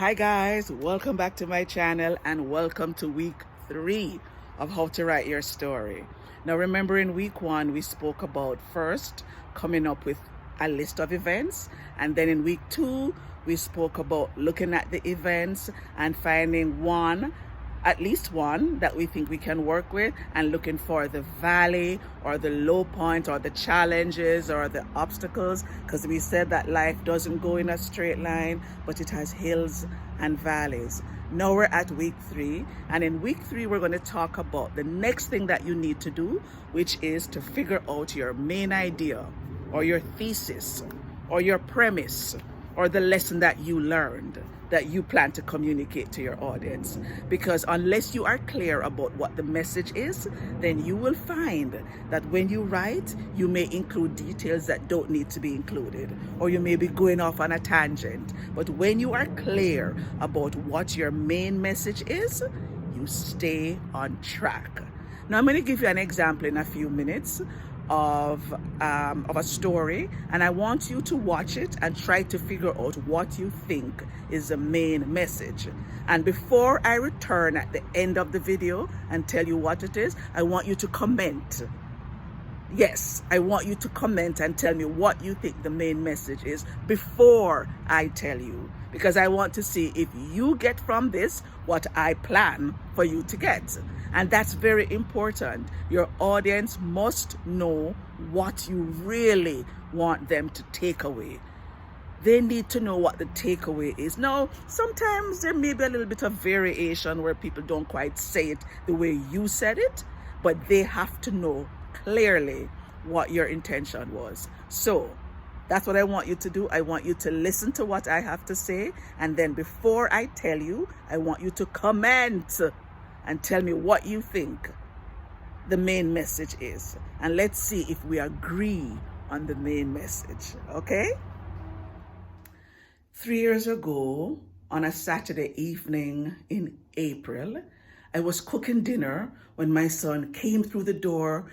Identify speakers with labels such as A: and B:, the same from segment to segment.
A: Hi guys, welcome back to my channel and welcome to week 3 of how to write your story. Now remember, in week 1 we spoke about first coming up with a list of events, and then in week 2 we spoke about looking at the events and finding at least one that we think we can work with, and looking for the valley or the low point or the challenges or the obstacles, because we said that life doesn't go in a straight line, but it has hills and valleys. Now we're at week 3, and in week 3 we're going to talk about the next thing that you need to do, which is to figure out your main idea or your thesis or your premise or the lesson that you learned that you plan to communicate to your audience. Because unless you are clear about what the message is, then you will find that when you write, you may include details that don't need to be included, or you may be going off on a tangent. But when you are clear about what your main message is, you stay on track. Now I'm going to give you an example in a few minutes of a story, and I want you to watch it and try to figure out what you think is the main message. And before I return at the end of the video and tell you what it is, I want you to comment. Yes, I want you to comment and tell me what you think the main message is before I tell you, because I want to see if you get from this what I plan for you to get. And that's very important. Your audience must know what you really want them to take away. They need to know what the takeaway is. Now, sometimes there may be a little bit of variation where people don't quite say it the way you said it, but they have to know clearly what your intention was. So that's what I want you to do. I want you to listen to what I have to say, and then before I tell you, I want you to comment and tell me what you think the main message is. And let's see if we agree on the main message, okay? 3 years ago, on a Saturday evening in April, I was cooking dinner when my son came through the door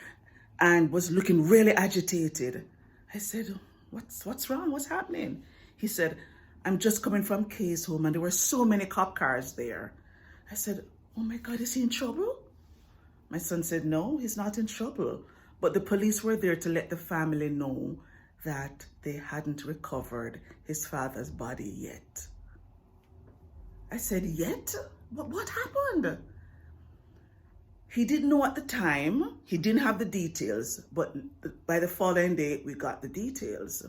A: and was looking really agitated. I said, what's wrong? What's happening? He said, I'm just coming from Kay's home and there were so many cop cars there. I said, oh my God, is he in trouble? My son said, no, he's not in trouble. But the police were there to let the family know that they hadn't recovered his father's body yet. I said, yet? What happened? He didn't know at the time. He didn't have the details, but by the following day, we got the details.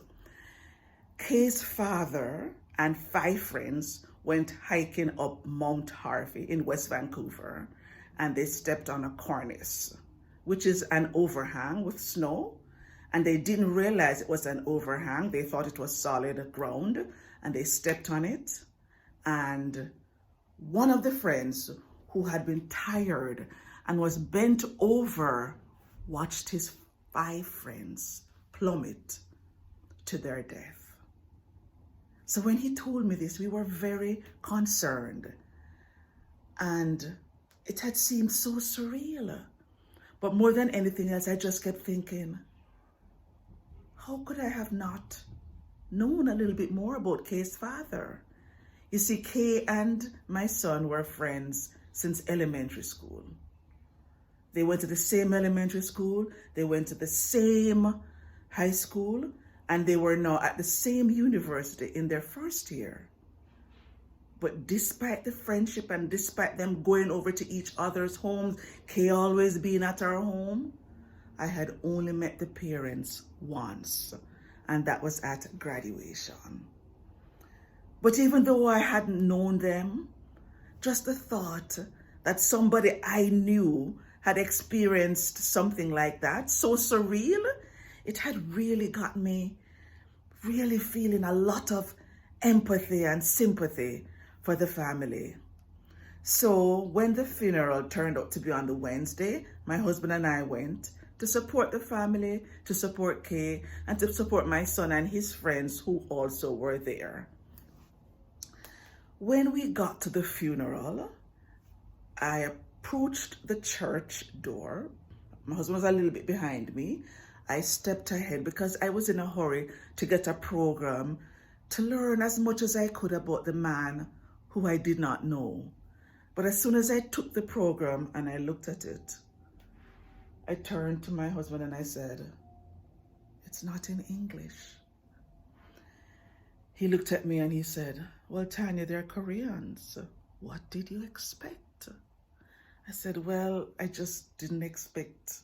A: Kay's father and 5 friends went hiking up Mount Harvey in West Vancouver, and they stepped on a cornice, which is an overhang with snow, and they didn't realize it was an overhang. They thought it was solid ground, and they stepped on it, and one of the friends, who had been tired and was bent over, watched his 5 friends plummet to their death. So when he told me this, we were very concerned, and it had seemed so surreal. But more than anything else, I just kept thinking, how could I have not known a little bit more about Kay's father? You see, Kay and my son were friends since elementary school. They went to the same elementary school, they went to the same high school, and they were now at the same university in their first year. But despite the friendship and despite them going over to each other's homes, Kay always being at our home, I had only met the parents once, and that was at graduation. But even though I hadn't known them, just the thought that somebody I knew had experienced something like that, so surreal, it had really got me really feeling a lot of empathy and sympathy for the family. So when the funeral turned out to be on the Wednesday, my husband and I went to support the family, to support Kay, and to support my son and his friends who also were there. When we got to the funeral, I approached the church door. My husband was a little bit behind me. I stepped ahead because I was in a hurry to get a program to learn as much as I could about the man who I did not know. But as soon as I took the program and I looked at it, I turned to my husband and I said, "It's not in English." He looked at me and he said, "Well, Tanya, they're Koreans. What did you expect?" I said, "Well, I just didn't expect.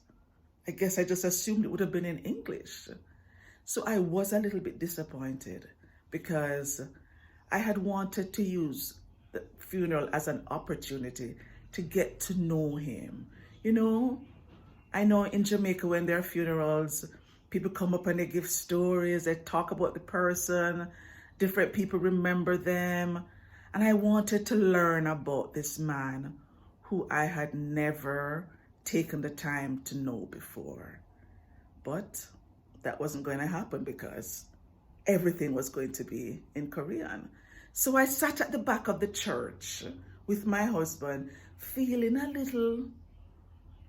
A: I guess I just assumed it would have been in English." So I was a little bit disappointed because I had wanted to use the funeral as an opportunity to get to know him. You know, I know in Jamaica when there are funerals, people come up and they give stories, they talk about the person, different people remember them. And I wanted to learn about this man who I had never taken the time to know before. But that wasn't going to happen because everything was going to be in Korean. So I sat at the back of the church with my husband, feeling a little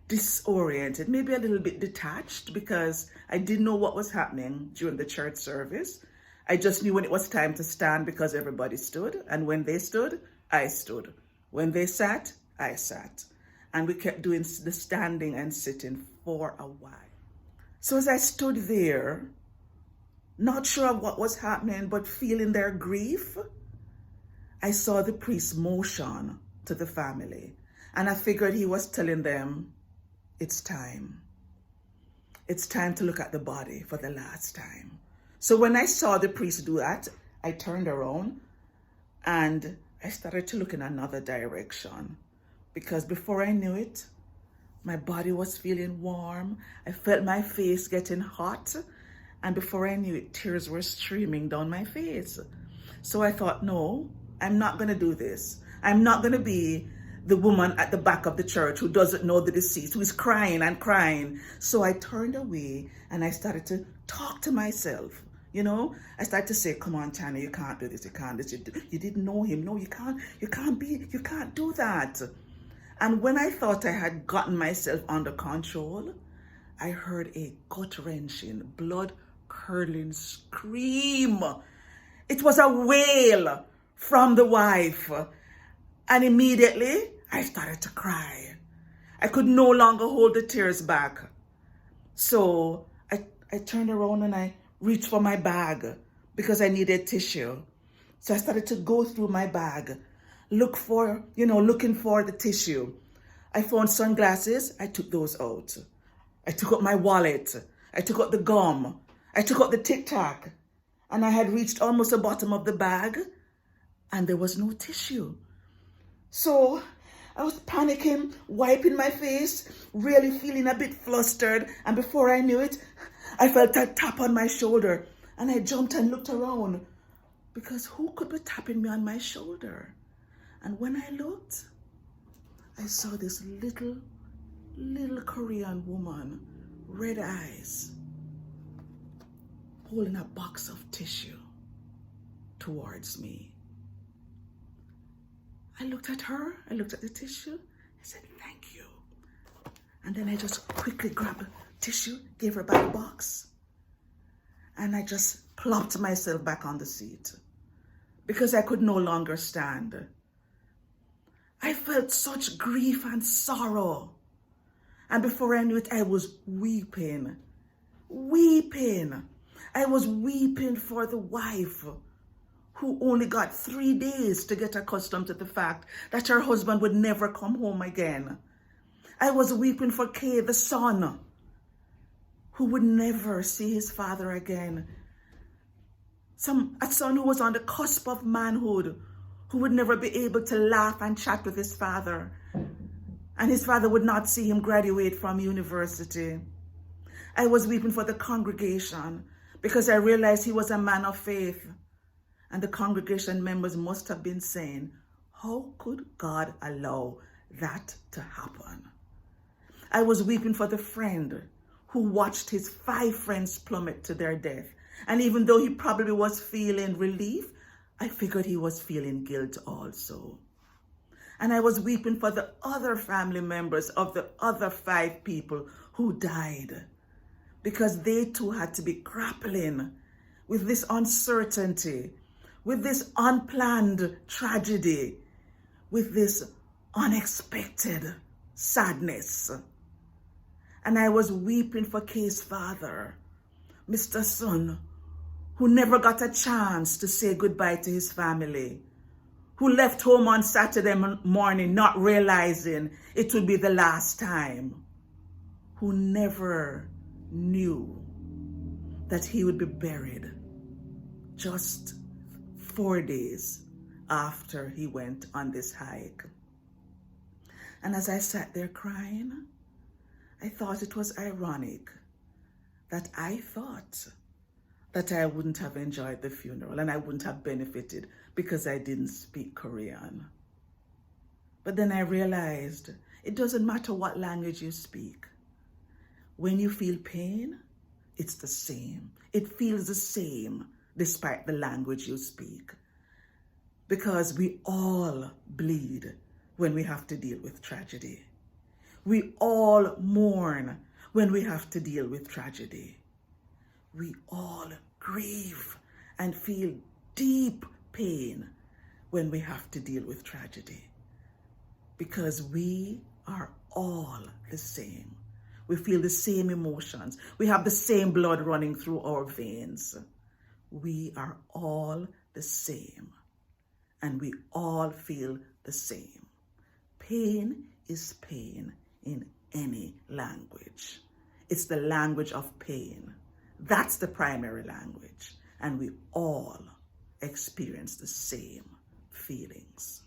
A: disoriented, maybe a little bit detached, because I didn't know what was happening during the church service. I just knew when it was time to stand because everybody stood, and when they stood, I stood. When they sat, I sat. And we kept doing the standing and sitting for a while. So as I stood there, not sure of what was happening, but feeling their grief, I saw the priest motion to the family, and I figured he was telling them, it's time. It's time to look at the body for the last time. So when I saw the priest do that, I turned around and I started to look in another direction, because before I knew it, my body was feeling warm. I felt my face getting hot, and before I knew it, tears were streaming down my face. So I thought, no, I'm not going to do this. I'm not going to be the woman at the back of the church who doesn't know the deceased, who is crying and crying. So I turned away and I started to talk to myself. You know, I started to say, "Come on, Tanya, you can't do this. You can't do this. You didn't know him. No, you can't do that." And when I thought I had gotten myself under control, I heard a gut-wrenching, blood-curdling scream. It was a wail from the wife. And immediately, I started to cry. I could no longer hold the tears back. So I turned around and I reached for my bag because I needed tissue. So I started to go through my bag, looking for the tissue. I found sunglasses. I took those out. I took out my wallet. I took out the gum. I took out the Tic Tac. And I had reached almost the bottom of the bag and there was no tissue. So I was panicking, wiping my face, really feeling a bit flustered. And before I knew it, I felt a tap on my shoulder. And I jumped and looked around because who could be tapping me on my shoulder? And when I looked, I saw this little Korean woman, red eyes, holding a box of tissue towards me. I looked at her, I looked at the tissue, I said, "Thank you." And then I just quickly grabbed a tissue, gave her back the box, and I just plopped myself back on the seat because I could no longer stand. I felt such grief and sorrow. And before I knew it, I was weeping. I was weeping for the wife who only got 3 days to get accustomed to the fact that her husband would never come home again. I was weeping for Kay, the son, who would never see his father again. A son who was on the cusp of manhood, who would never be able to laugh and chat with his father. And his father would not see him graduate from university. I was weeping for the congregation because I realized he was a man of faith. And the congregation members must have been saying, how could God allow that to happen? I was weeping for the friend who watched his 5 friends plummet to their death. And even though he probably was feeling relief, I figured he was feeling guilt also. And I was weeping for the other family members of the other 5 people who died, because they too had to be grappling with this uncertainty, with this unplanned tragedy, with this unexpected sadness. And I was weeping for Kay's father, Mr. Sun, who never got a chance to say goodbye to his family, who left home on Saturday morning not realizing it would be the last time, who never knew that he would be buried just 4 days after he went on this hike. And as I sat there crying, I thought it was ironic that I thought that I wouldn't have enjoyed the funeral and I wouldn't have benefited because I didn't speak Korean. But then I realized it doesn't matter what language you speak. When you feel pain, it's the same. It feels the same despite the language you speak. Because we all bleed when we have to deal with tragedy. We all mourn when we have to deal with tragedy. We all grieve and feel deep pain when we have to deal with tragedy. Because we are all the same. We feel the same emotions. We have the same blood running through our veins. We are all the same. And we all feel the same. Pain is pain in any language. It's the language of pain. That's the primary language. And we all experience the same feelings.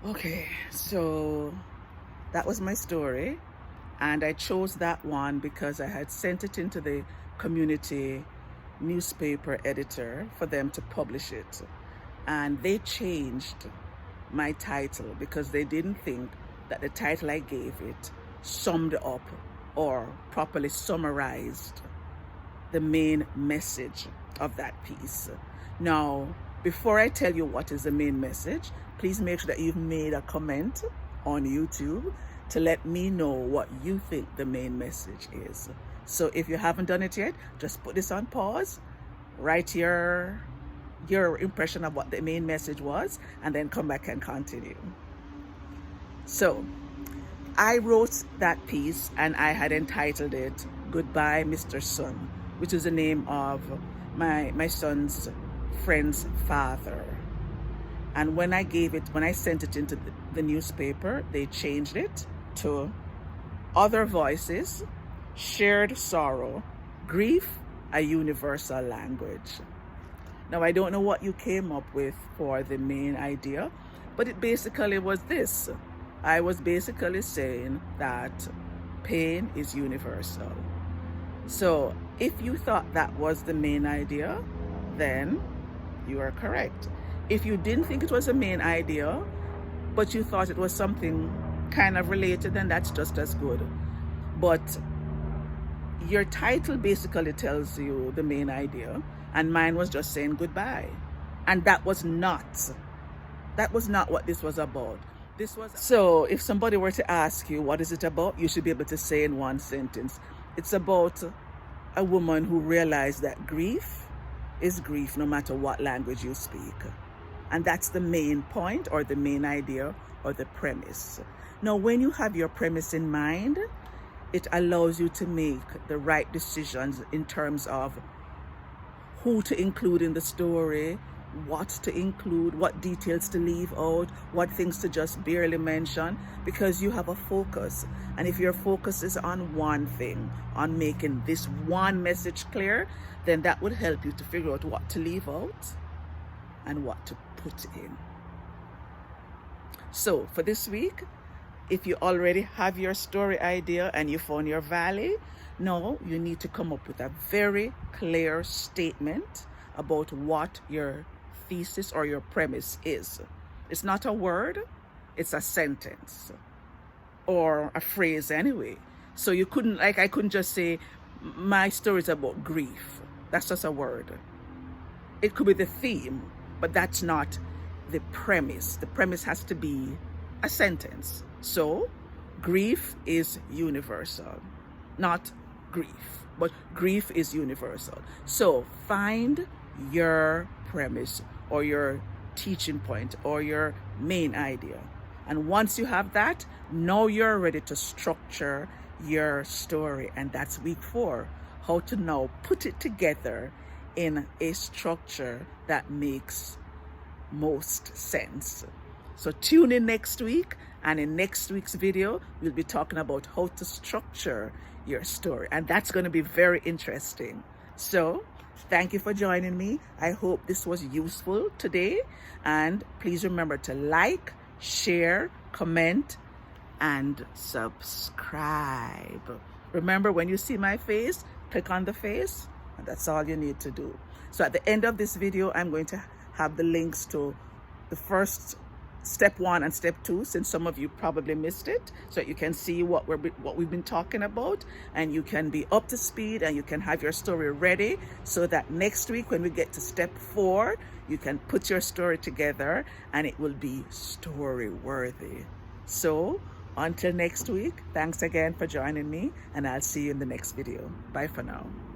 A: Okay, so that was my story. And I chose that one because I had sent it into the community newspaper editor for them to publish it. And they changed my title because they didn't think that the title I gave it summed up or properly summarized the main message of that piece. Now, before I tell you what is the main message, please make sure that you've made a comment on YouTube to let me know what you think the main message is. So if you haven't done it yet, just put this on pause, write your impression of what the main message was, and then come back and continue. So I wrote that piece and I had entitled it Goodbye, Mr. Sun, which is the name of my son's friend's father. And when I sent it into the newspaper, they changed it to Other Voices, Shared Sorrow, Grief, a Universal Language. Now, I don't know what you came up with for the main idea, but it basically was this. I was basically saying that pain is universal. So if you thought that was the main idea, then you are correct. If you didn't think it was the main idea, but you thought it was something kind of related, then that's just as good. But your title basically tells you the main idea, and mine was just saying goodbye. And that was not what this was about. So if somebody were to ask you, what is it about? You should be able to say in one sentence. It's about a woman who realized that grief is grief no matter what language you speak. And that's the main point or the main idea or the premise. Now, when you have your premise in mind, it allows you to make the right decisions in terms of who to include in the story, what to include, what details to leave out, what things to just barely mention, because you have a focus. And if your focus is on one thing, on making this one message clear, then that would help you to figure out what to leave out and what to put in. So for this week, if you already have your story idea and you found your valley, now you need to come up with a very clear statement about what your thesis or your premise is. It's not a word, it's a sentence or a phrase anyway. So I couldn't just say my story is about grief. That's just a word. It could be the theme, but that's not the premise. The premise has to be a sentence. So grief is universal, not grief, but grief is universal. So find your premise or your teaching point or your main idea. And once you have that, now you're ready to structure your story. And that's week 4, how to now put it together in a structure that makes most sense. So tune in next week, and in next week's video, we'll be talking about how to structure your story. And that's going to be very interesting. So thank you for joining me. I hope this was useful today. And please remember to like, share, comment, and subscribe. Remember, when you see my face, click on the face, and that's all you need to do. So at the end of this video, I'm going to have the links to the first step 1 and step 2, since some of you probably missed it, so you can see what we've been talking about, and you can be up to speed and you can have your story ready, so that next week when we get to step 4, you can put your story together and it will be story worthy. So until next week, thanks again for joining me, and I'll see you in the next video. Bye for now.